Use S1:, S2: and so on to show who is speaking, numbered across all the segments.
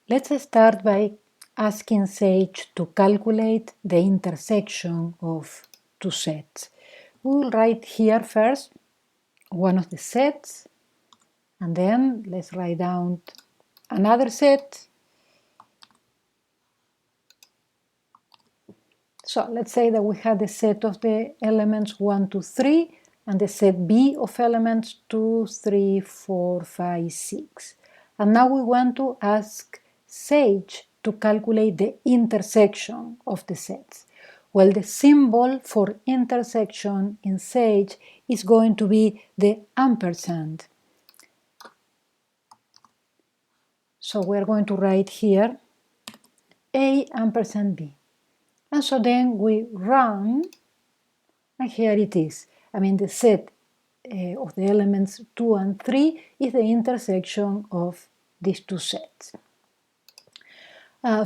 S1: Let's start by asking Sage to calculate the intersection of two sets. We will write here first one of the sets, and then let's write down another set. So let's say that we have the set of the elements 1, 2, 3, and the set B of elements 2, 3, 4, 5, 6. And now we want to ask Sage to calculate the intersection of the sets. Well, the symbol for intersection in Sage is going to be the ampersand. So we're going to write here A ampersand B. And so then we run, and here it is. I mean, the set of the elements 2 and 3 is the intersection of these two sets.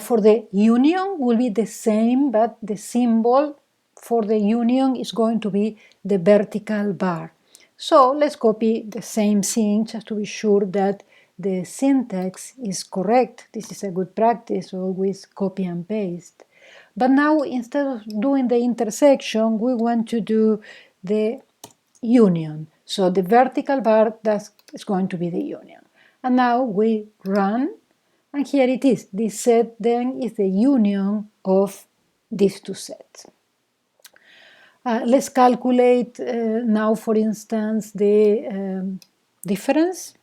S1: For the union will be the same, but the symbol for the union is going to be the vertical bar. So let's copy the same thing just to be sure that the syntax is correct. This is a good practice, always copy and paste. But now, instead of doing the intersection, we want to do the union. So the vertical bar, that is going to be the union. And now we run, and here it is. This set then is the union of these two sets. Let's calculate now, for instance, the difference,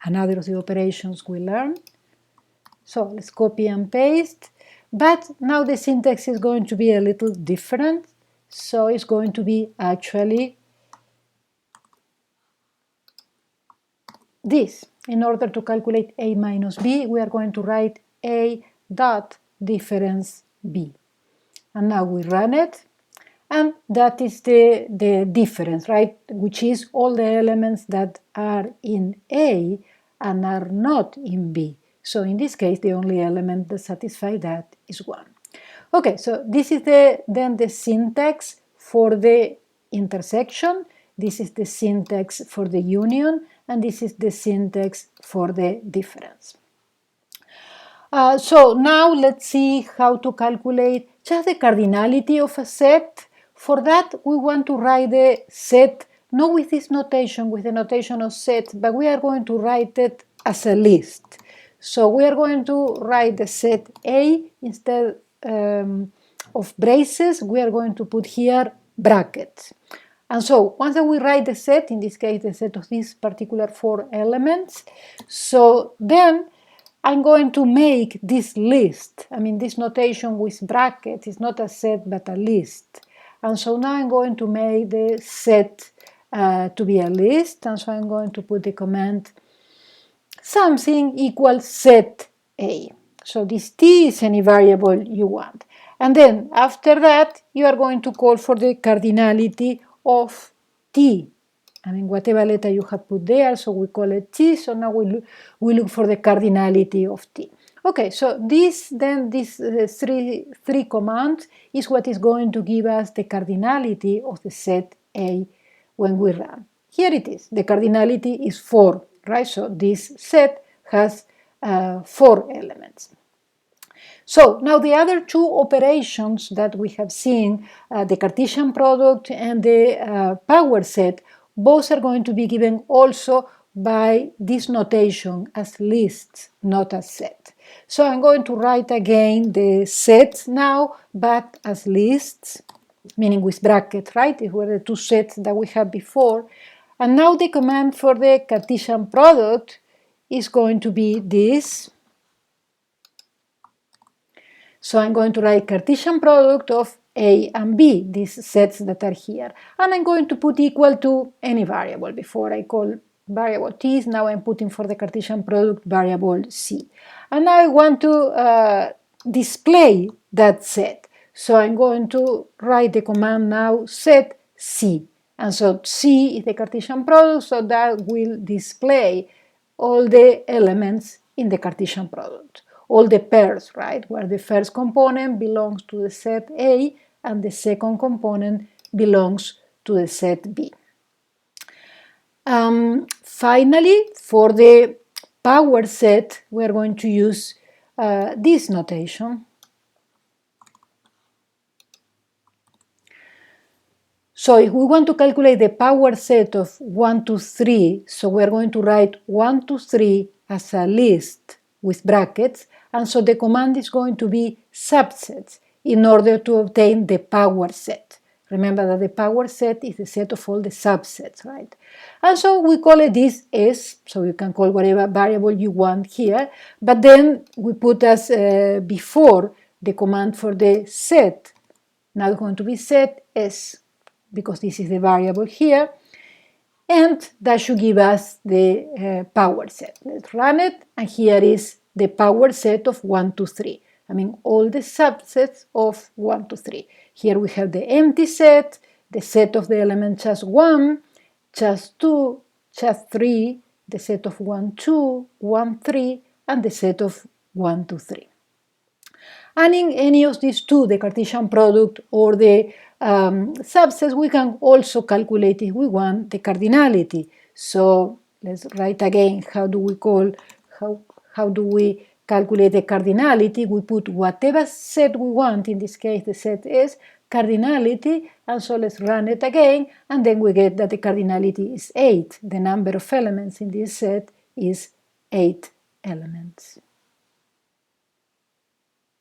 S1: another of the operations we learned. So let's copy and paste. But now the syntax is going to be a little different. So it's going to be actually this. In order to calculate A minus B, we are going to write A dot difference B. And now we run it. And that is the difference, right? Which is all the elements that are in A and are not in B. So in this case, the only element that satisfies that is 1. Okay, so this is then the syntax for the intersection. This is the syntax for the union, and this is the syntax for the difference. So now let's see how to calculate just the cardinality of a set. For that, we want to write the set not with this notation, with the notation of set, but we are going to write it as a list. So we are going to write the set A instead of braces. We are going to put here brackets. And so once that we write the set, in this case the set of these particular 4 elements, so then I'm going to make this list. I mean, this notation with brackets is not a set but a list. And so now I'm going to make the set to be a list. And so I'm going to put the command something equals set A. So this t is any variable you want. And then after that, you are going to call for the cardinality of t. I mean, whatever letter you have put there, so we call it t. So now we look for the cardinality of t. Okay, so these three commands is what is going to give us the cardinality of the set A when we run. Here it is. The cardinality is 4, right? So this set has 4 elements. So now the other 2 operations that we have seen, the Cartesian product and the power set, both are going to be given also by this notation as lists, not as set. So I'm going to write again the sets now, but as lists, meaning with brackets, right? These were the 2 sets that we had before. And now the command for the Cartesian product is going to be this. So I'm going to write Cartesian product of A and B, these sets that are here. And I'm going to put equal to any variable. Before I call variable t, now I'm putting for the Cartesian product variable c. And now I want to display that set. So I'm going to write the command now set c. And so c is the Cartesian product, so that will display all the elements in the Cartesian product. All the pairs, right, where the first component belongs to the set A and the second component belongs to the set B. Finally, for the power set, we are going to use this notation. So if we want to calculate the power set of 1 to 3, so we're going to write 1 to 3 as a list with brackets, and so the command is going to be subsets in order to obtain the power set. Remember that the power set is the set of all the subsets, right? And so we call it this S, so you can call whatever variable you want here, but then we put as before the command for the set. Now it's going to be set S, because this is the variable here, and that should give us the power set. Let's run it, and here is the power set of 1 to 3. I mean, all the subsets of 1 to 3. Here we have the empty set, the set of the element just 1, just 2, just 3, the set of 1, 2, 1, 3, and the set of 1 to 3. And in any of these two, the Cartesian product or the subsets, we can also calculate, if we want, the cardinality. So let's write again, how do we calculate the cardinality? We put whatever set we want, in this case the set is cardinality, and so let's run it again, and then we get that the cardinality is 8. The number of elements in this set is 8 elements.